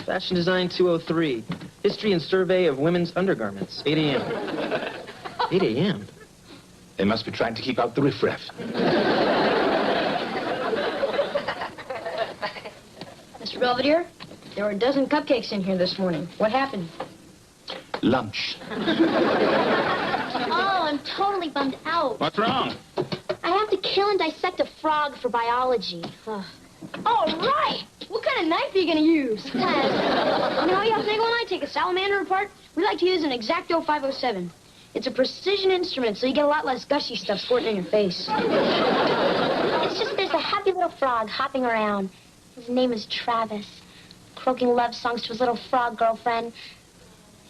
Fashion Design 203. History and Survey of Women's Undergarments. 8 a.m. 8 a.m.? They must be trying to keep out the riffraff. Mr. Belvedere, there were a dozen cupcakes in here this morning. What happened? Lunch. Oh, I'm totally bummed out. What's wrong? I have to kill and dissect a frog for biology. All right! What kind of knife are you going to use? You know, you think when I take a salamander apart, we like to use an X-Acto 507. It's a precision instrument, so you get a lot less gushy stuff squirting in your face. It's just there's a happy little frog hopping around. His name is Travis, croaking love songs to his little frog girlfriend.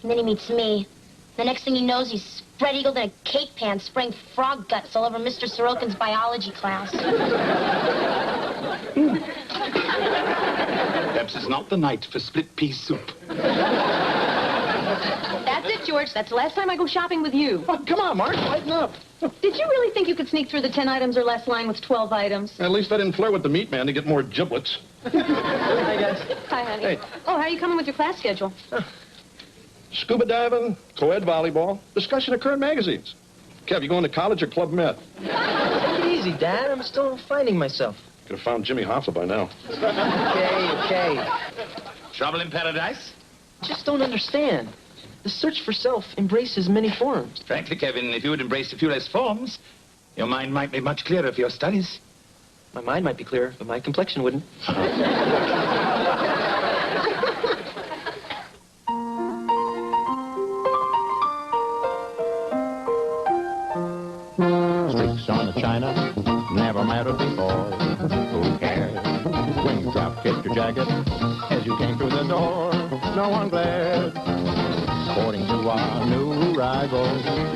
And then he meets me. The next thing he knows, he's spread-eagled in a cake pan, spraying frog guts all over Mr. Sorokin's biology class. Perhaps it's not the night for split pea soup. That's it, George. That's the last time I go shopping with you. Oh, come on, Mark, lighten up. Did you really think you could sneak through the 10 items or less line with 12 items? At least I didn't flirt with the meat man to get more giblets. Hi, guys. Hi, honey. Hey. Oh, how are you coming with your class schedule? Scuba diving, co-ed volleyball, discussion of current magazines. Kev, you going to college or Club Med? Take it easy, Dad. I'm still finding myself. Could have found Jimmy Hoffa by now. Okay. Trouble in paradise? Just don't understand. The search for self embraces many forms. Frankly, Kevin, if you had embraced a few less forms, your mind might be much clearer for your studies. My mind might be clear, but my complexion wouldn't. Streaks on the china, never mattered before. Who cares when you drop kicked your jacket as you came through the door? No one glared. According to our new rival,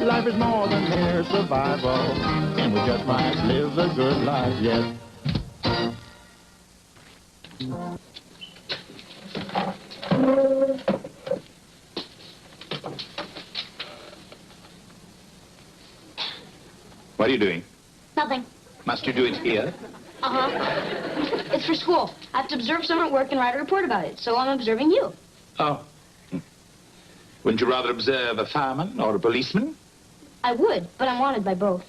life is more than mere survival, and we just might live a good life yet. What are you doing? Nothing. Must you do it here? Uh-huh. It's for school. I have to observe someone at work and write a report about it, so I'm observing you. Oh. Wouldn't you rather observe a fireman or a policeman? I would, but I'm wanted by both.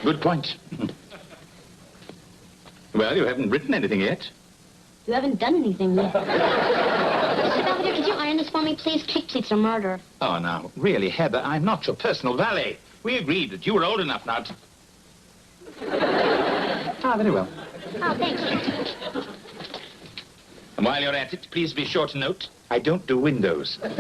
Good point. Well, you haven't written anything yet. You haven't done anything yet. Mr. Belvedere, could you iron this for me, please? Cake pleats are murder. Oh, now, really, Heather, I'm not your personal valet. We agreed that you were old enough now to... Ah, very well. Oh, thank you. And while you're at it, please be sure to note, I don't do windows. Stop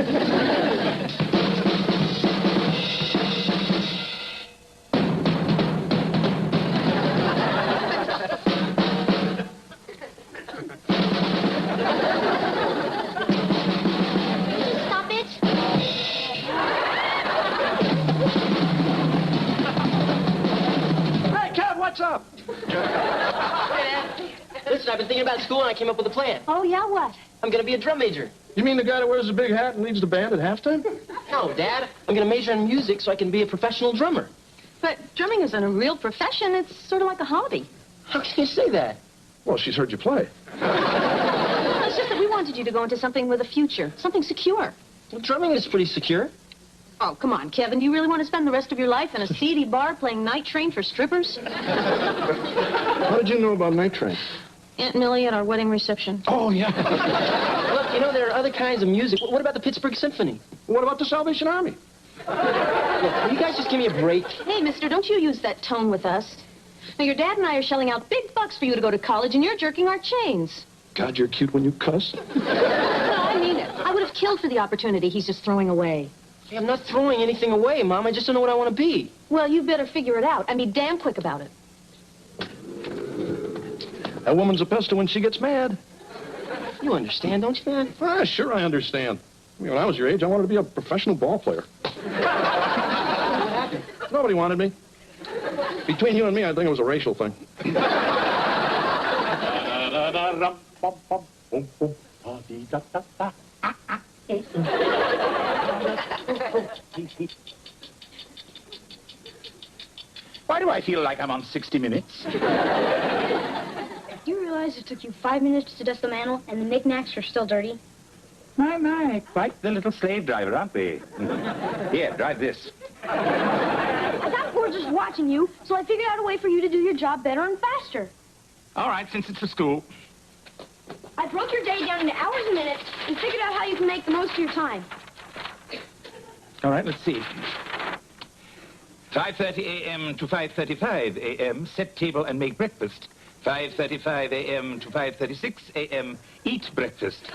it. Hey, Kev, what's up? Listen, I've been thinking about school and I came up with a plan. Oh, yeah, what? I'm going to be a drum major. You mean the guy that wears the big hat and leads the band at halftime? No, Dad. I'm going to major in music so I can be a professional drummer. But drumming isn't a real profession. It's sort of like a hobby. How can you say that? Well, she's heard you play. It's just that we wanted you to go into something with a future, something secure. Well, drumming is pretty secure. Oh, come on, Kevin. Do you really want to spend the rest of your life in a seedy bar playing Night Train for strippers? How did you know about Night Train? Aunt Millie at our wedding reception. Oh, yeah. Look, you know, there are other kinds of music. What about the Pittsburgh Symphony? What about the Salvation Army? Look, will you guys just give me a break? Hey, mister, don't you use that tone with us. Now, your dad and I are shelling out big bucks for you to go to college, and you're jerking our chains. God, you're cute when you cuss. No, I mean it. I would have killed for the opportunity he's just throwing away. Hey, I'm not throwing anything away, Mom. I just don't know what I want to be. Well, you better figure it out and be damn quick about it. That woman's a pest when she gets mad. You understand, don't you, Dad? Ah, sure I understand. I mean, when I was your age, I wanted to be a professional ball player. What happened? Nobody wanted me. Between you and me, I think it was a racial thing. Why do I feel like I'm on 60 Minutes? You realize realize it took you 5 minutes to dust the mantle and the knickknacks are still dirty? My, quite the little slave driver, aren't we? Here, drive this. I got bored just watching you, so I figured out a way for you to do your job better and faster. All right, since it's for school. I broke your day down into hours and minutes and figured out how you can make the most of your time. All right, let's see. 5:30 a.m. to 5:35 a.m., set table and make breakfast. 5:35 a.m. to 5:36 a.m., eat breakfast.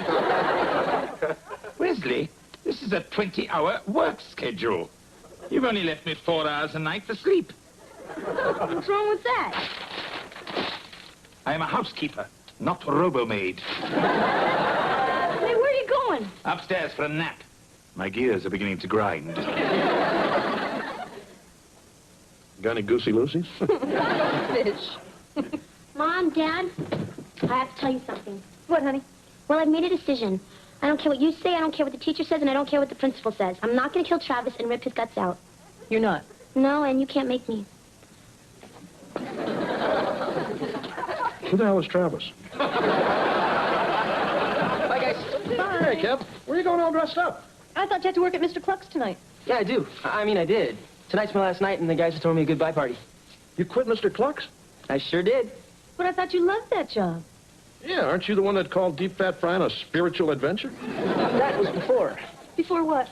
Wesley, this is a 20-hour work schedule. You've only left me 4 hours a night for sleep. What's wrong with that? I am a housekeeper, not robo-maid. Hey, where are you going? Upstairs for a nap. My gears are beginning to grind. Got any goosey-loosies? Fish. Mom, Dad, I have to tell you something. What, honey? Well, I've made a decision. I don't care what you say, I don't care what the teacher says, and I don't care what the principal says. I'm not going to kill Travis and rip his guts out. You're not. No, and you can't make me. Who the hell is Travis? Bye, guys. Hey, Kev, where are you going all dressed up? I thought you had to work at Mr. Cluck's tonight. Yeah, I do. I mean, I did. Tonight's my last night, and the guys are throwing me a goodbye party. You quit Mr. Cluck's? I sure did. But I thought you loved that job. Yeah, aren't you the one that called deep fat frying a spiritual adventure? That was before. Before what?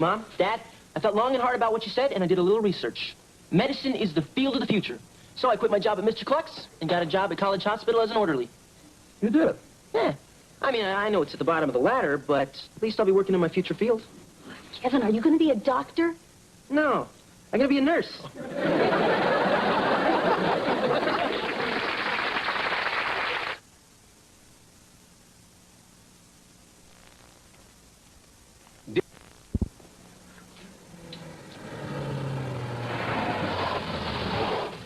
Mom, Dad, I thought long and hard about what you said, and I did a little research. Medicine is the field of the future. So I quit my job at Mr. Cluck's and got a job at College Hospital as an orderly. You did it. Yeah. I mean, I know it's at the bottom of the ladder, but at least I'll be working in my future field. Kevin, are you going to be a doctor? No, I'm going to be a nurse.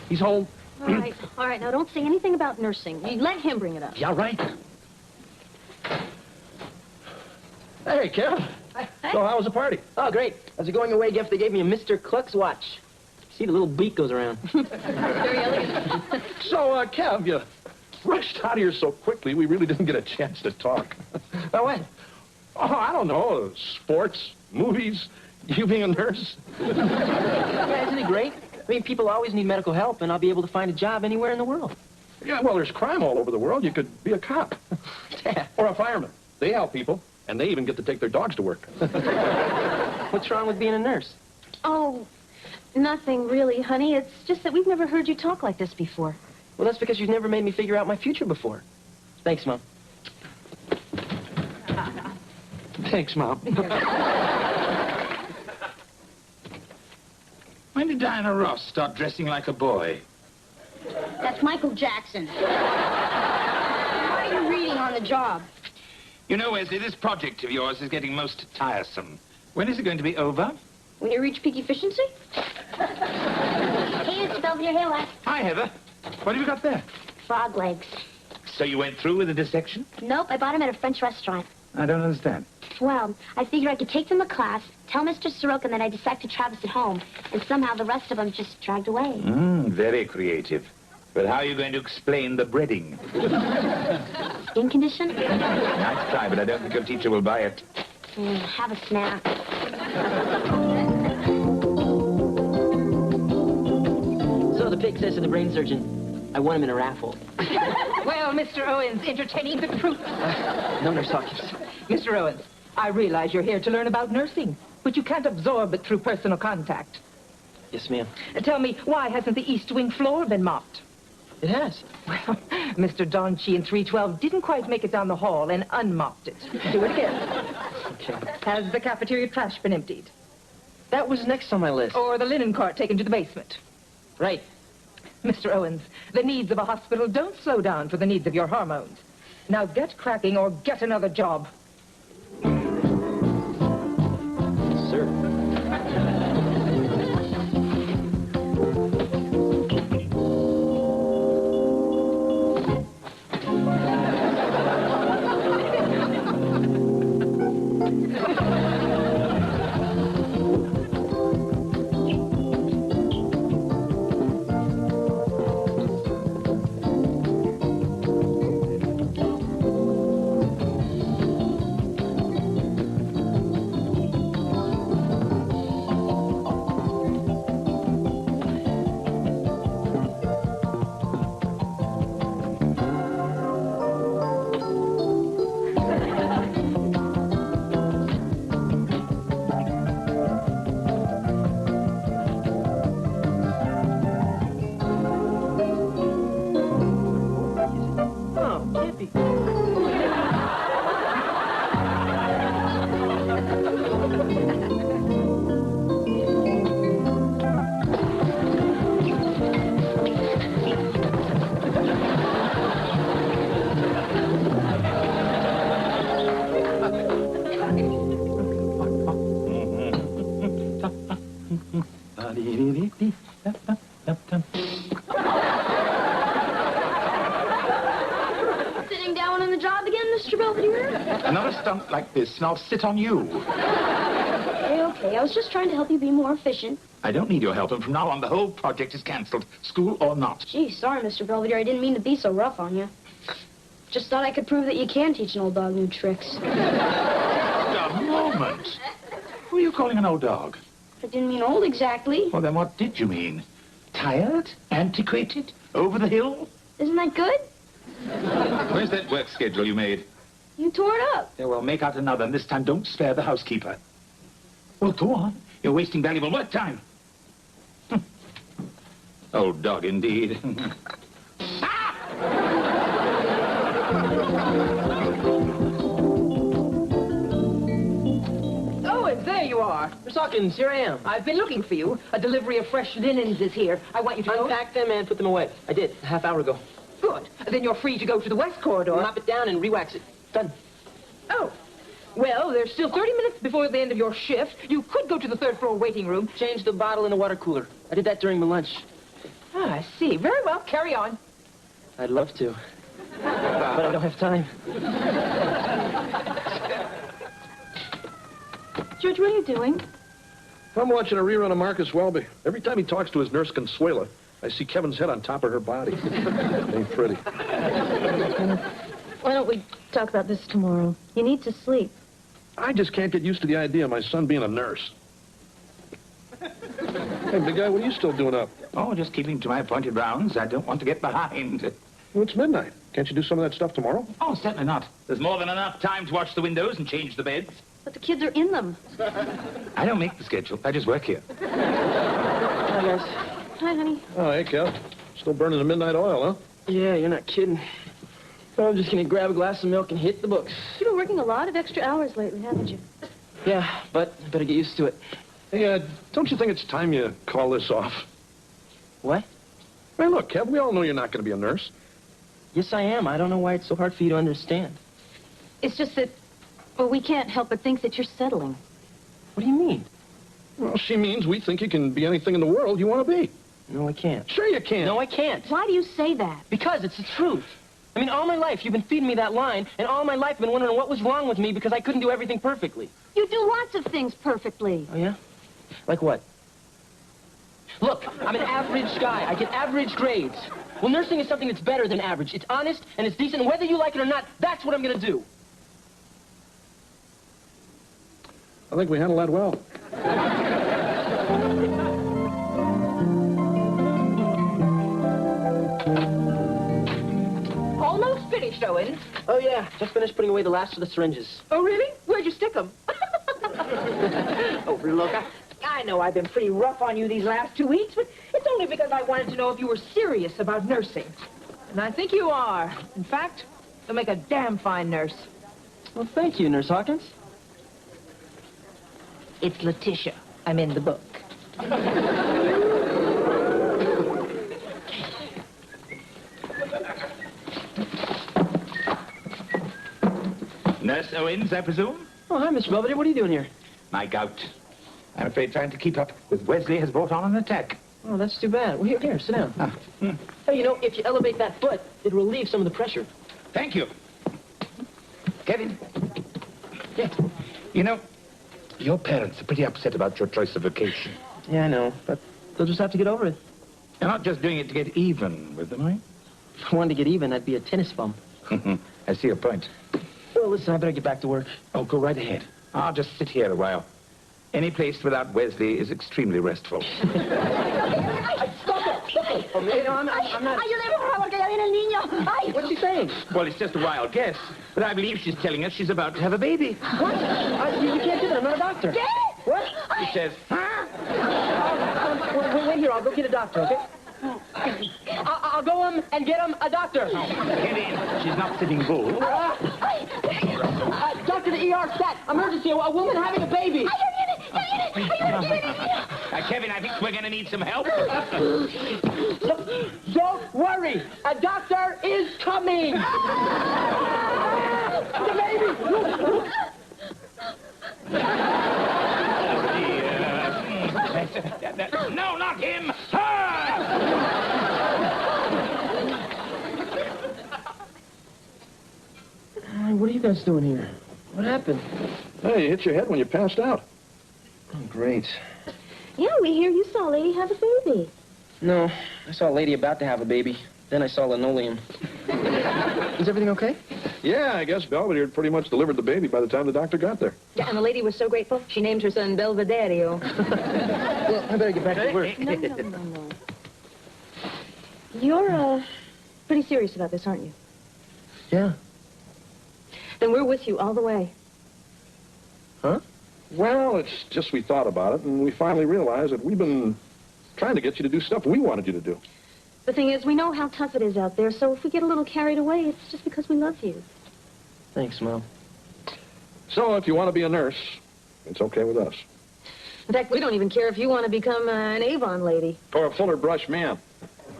He's home. All right. Now, don't say anything about nursing. You let him bring it up. Yeah, right. Hey, Kev. Hey. So how was the party? Oh, great. As a going-away gift, they gave me a Mr. Cluck's watch. See, the little beak goes around. Very elegant. So, Kev, you rushed out of here so quickly, we really didn't get a chance to talk. Now, what? Oh, I don't know. Sports, movies, you being a nurse. Yeah, isn't it great? I mean, people always need medical help, and I'll be able to find a job anywhere in the world. Yeah, well, there's crime all over the world. You could be a cop. Or a fireman. They help people, and they even get to take their dogs to work. What's wrong with being a nurse? Oh, nothing really, honey. It's just that we've never heard you talk like this before. Well, that's because you've never made me figure out my future before. Thanks, Mom. Thanks, Mom. When did Diana Ross start dressing like a boy? That's Michael Jackson. What are you reading on the job? You know, Wesley, this project of yours is getting most tiresome. When is it going to be over? When you reach peak efficiency? Hey, Mr. Belvedere, hey, Les. Hi, Heather. What have you got there? Frog legs. So you went through with the dissection? Nope, I bought them at a French restaurant. I don't understand. Well, I figured I could take them to class, tell Mr. Sorokin that I dissected Travis at home, and somehow the rest of them just dragged away. Very creative. But how are you going to explain the breading? Skin condition? Nice try, but I don't think your teacher will buy it. Have a snack. So the pig says to the brain surgeon, I won him in a raffle. Well, Mr. Owens, entertaining the troops. No, Nurse Hawkins. Mr. Owens, I realize you're here to learn about nursing, but you can't absorb it through personal contact. Yes, ma'am. Tell me, why hasn't the East Wing floor been mopped? It has. Well, Mr. Donchi in 312 didn't quite make it down the hall and unmopped it. Do it again. Okay. Has the cafeteria trash been emptied? That was next on my list. Or the linen cart taken to the basement? Right. Mr. Owens, the needs of a hospital don't slow down for the needs of your hormones. Now get cracking or get another job. Sir. puppy. Sitting down on the job again, Mr. Belvedere? Another stunt like this, and I'll sit on you. Okay. I was just trying to help you be more efficient. I don't need your help, and from now on, the whole project is cancelled, school or not. Gee, sorry, Mr. Belvedere. I didn't mean to be so rough on you. Just thought I could prove that you can teach an old dog new tricks. A moment. Who are you calling an old dog? I didn't mean old exactly. Well, then what did you mean? Tired? Antiquated? Over the hill? Isn't that good? Where's that work schedule you made? You tore it up. Yeah, well, make out another, and this time don't spare the housekeeper. Well, go on. You're wasting valuable work time. Old dog, indeed. Owens, there you are. Miss Hawkins, here I am. I've been looking for you. A delivery of fresh linens is here. I want you to Unpack them and put them away. I did, a half hour ago. Good. Then you're free to go to the west corridor. Mop it down and re-wax it. Done. Oh. Well, there's still 30 minutes before the end of your shift. You could go to the third floor waiting room. Change the bottle in the water cooler. I did that during my lunch. Ah, I see. Very well. Carry on. I'd love to. But I don't have time. George, what are you doing? I'm watching a rerun of Marcus Welby. Every time he talks to his nurse Consuela, I see Kevin's head on top of her body. Ain't pretty. Why don't we talk about this tomorrow? You need to sleep. I just can't get used to the idea of my son being a nurse. Hey, big guy, what are you still doing up? Oh, just keeping to my appointed rounds. I don't want to get behind. Well, it's midnight. Can't you do some of that stuff tomorrow? Oh, certainly not. There's more than enough time to wash the windows and change the beds. But the kids are in them. I don't make the schedule. I just work here. Hi, guys. Hi, honey. Oh, hey, Kev. Still burning the midnight oil, huh? Yeah, you're not kidding. I'm just gonna grab a glass of milk and hit the books. You've been working a lot of extra hours lately, haven't you? Yeah, but I better get used to it. Hey, don't you think it's time you call this off? What? Hey, look, Kev, we all know you're not going to be a nurse. Yes, I am. I don't know why it's so hard for you to understand. It's just that, well, we can't help but think that you're settling. What do you mean? Well, she means we think you can be anything in the world you want to be. No, I can't. Sure you can. No, I can't. Why do you say that? Because it's the truth. I mean, all my life you've been feeding me that line, and all my life I've been wondering what was wrong with me because I couldn't do everything perfectly. You do lots of things perfectly. Oh, yeah? Like what? Look, I'm an average guy. I get average grades. Well, nursing is something that's better than average. It's honest, and it's decent, and whether you like it or not, that's what I'm going to do. I think we handled that well. Almost finished, Owens. Oh, yeah. Just finished putting away the last of the syringes. Oh, really? Where'd you stick them? Oh, look, I know I've been pretty rough on you these last 2 weeks, but it's only because I wanted to know if you were serious about nursing. And I think you are. In fact, you'll make a damn fine nurse. Well, thank you, Nurse Hawkins. It's Letitia. I'm in the book. Nurse Owens, I presume? Oh, hi, Miss Belvedere. What are you doing here? My gout. I'm afraid trying to keep up with Wesley has brought on an attack. Oh, that's too bad. Well, here, sit down. Ah, Hey, you know, if you elevate that foot, it'll relieve some of the pressure. Thank you. Kevin. Yeah. You know, your parents are pretty upset about your choice of vocation. Yeah, I know, but they'll just have to get over it. You're not just doing it to get even with them, are you? If I wanted to get even, I'd be a tennis bum. I see your point. Well, listen, I better get back to work. Oh, go right ahead. I'll just sit here a while. Any place without Wesley is extremely restful. Stop it! Oh, you know, I'm not... What's she saying? Well, it's just a wild guess, but I believe she's telling us she's about to have a baby. What? You can't do that. I'm not a doctor. What? She says, Wait here. I'll go get a doctor, okay? I'll I'll go and get him a doctor. Kevin, she's not sitting bull. Doctor, the ER stat. Emergency. A woman having a baby. Kevin, I think we're going to need some help. Don't worry. A doctor is coming. The baby. No, not him! What are you guys doing here? What happened? Hey, you hit your head when you passed out. Oh, great. Yeah, we hear you saw a lady have a baby. No, I saw a lady about to have a baby. Then I saw linoleum. Is everything okay? Yeah, I guess Belvedere had pretty much delivered the baby by the time the doctor got there. Yeah, and the lady was so grateful, she named her son Belvedere. Well, I better get back to work. No. You're, pretty serious about this, aren't you? Yeah. Then we're with you all the way. Huh? Well, it's just we thought about it, and we finally realized that we've been trying to get you to do stuff we wanted you to do. The thing is, we know how tough it is out there, so if we get a little carried away, it's just because we love you. Thanks, Mom. So if you want to be a nurse, it's okay with us. In fact, we don't even care if you want to become an Avon lady. Or a fuller brush man.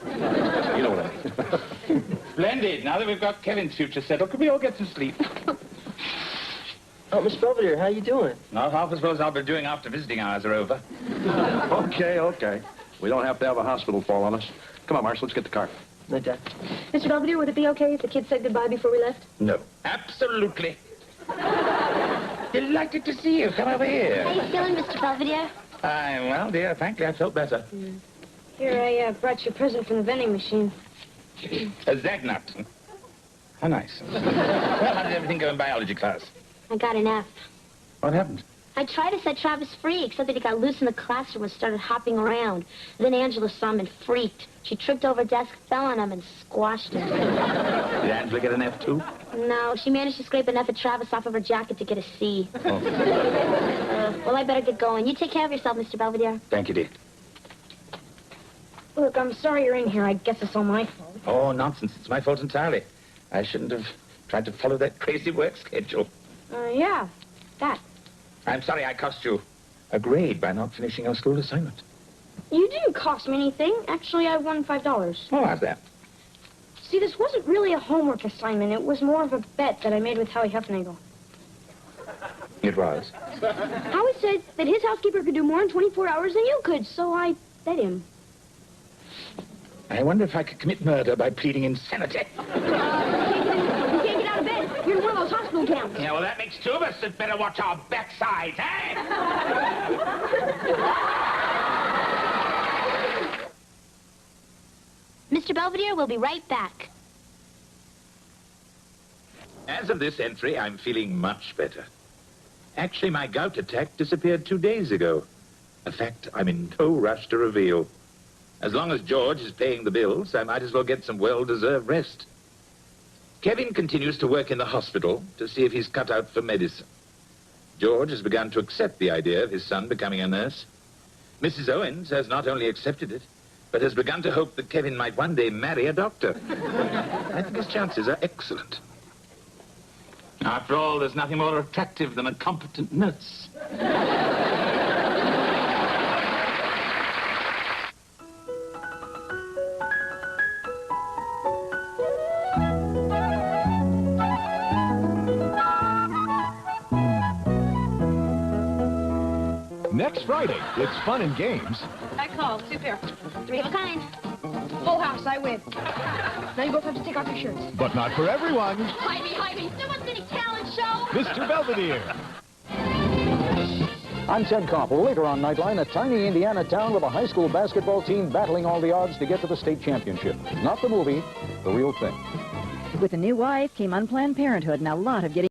You know what I mean. Splendid. Now that we've got Kevin's future settled, could we all get some sleep? Oh, Miss Belvedere, how you doing? Not half as well as I'll be doing after visiting hours are over. Okay. We don't have to have a hospital fall on us. Come on, Marsh, let's get the car. Night, Dad. Mr. Belvedere, would it be okay if the kids said goodbye before we left? No. Absolutely. Delighted to see you. Come over here. How you feeling, Mr. Belvedere? Well, dear, frankly, I felt better. Here, I brought you a present from the vending machine. A Zagnut. How nice. Well, how did everything go in biology class? I got an F. What happened? I tried to set Travis free, except that he got loose in the classroom and started hopping around. Then Angela saw him and freaked. She tripped over a desk, fell on him, and squashed him. Did Angela get an F, too? No, she managed to scrape an F at Travis off of her jacket to get a C. Oh. Well, I better get going. You take care of yourself, Mr. Belvedere. Thank you, dear. Look, I'm sorry you're in here. I guess it's all my fault. Oh, nonsense. It's my fault entirely. I shouldn't have tried to follow that crazy work schedule. Yeah, that. I'm sorry I cost you a grade by not finishing your school assignment. You didn't cost me anything. Actually, I won $5. Oh, how's that? See, this wasn't really a homework assignment. It was more of a bet that I made with Howie Huffnagel. It was. Howie said that his housekeeper could do more in 24 hours than you could, so I bet him. I wonder if I could commit murder by pleading insanity. You can't get out of bed. You're in one of those hospital camps. Yeah, well, that makes two of us that better watch our backsides, eh? Mr. Belvedere, we'll be right back. As of this entry, I'm feeling much better. Actually, my gout attack disappeared 2 days ago. A fact I'm in no rush to reveal. As long as George is paying the bills, I might as well get some well-deserved rest. Kevin continues to work in the hospital to see if he's cut out for medicine. George has begun to accept the idea of his son becoming a nurse. Mrs. Owens has not only accepted it, but has begun to hope that Kevin might one day marry a doctor. I think his chances are excellent. After all, there's nothing more attractive than a competent nurse. Next Friday, it's fun and games. I call. 2 pair. 3 of a kind. Full house. I win. Now you both have to take off your shirts. But not for everyone. Hide me. Someone's getting talent show. Mr. Belvedere. I'm Ted Koppel. Later on Nightline, a tiny Indiana town with a high school basketball team battling all the odds to get to the state championship. Not the movie, the real thing. With a new wife came unplanned parenthood and a lot of getting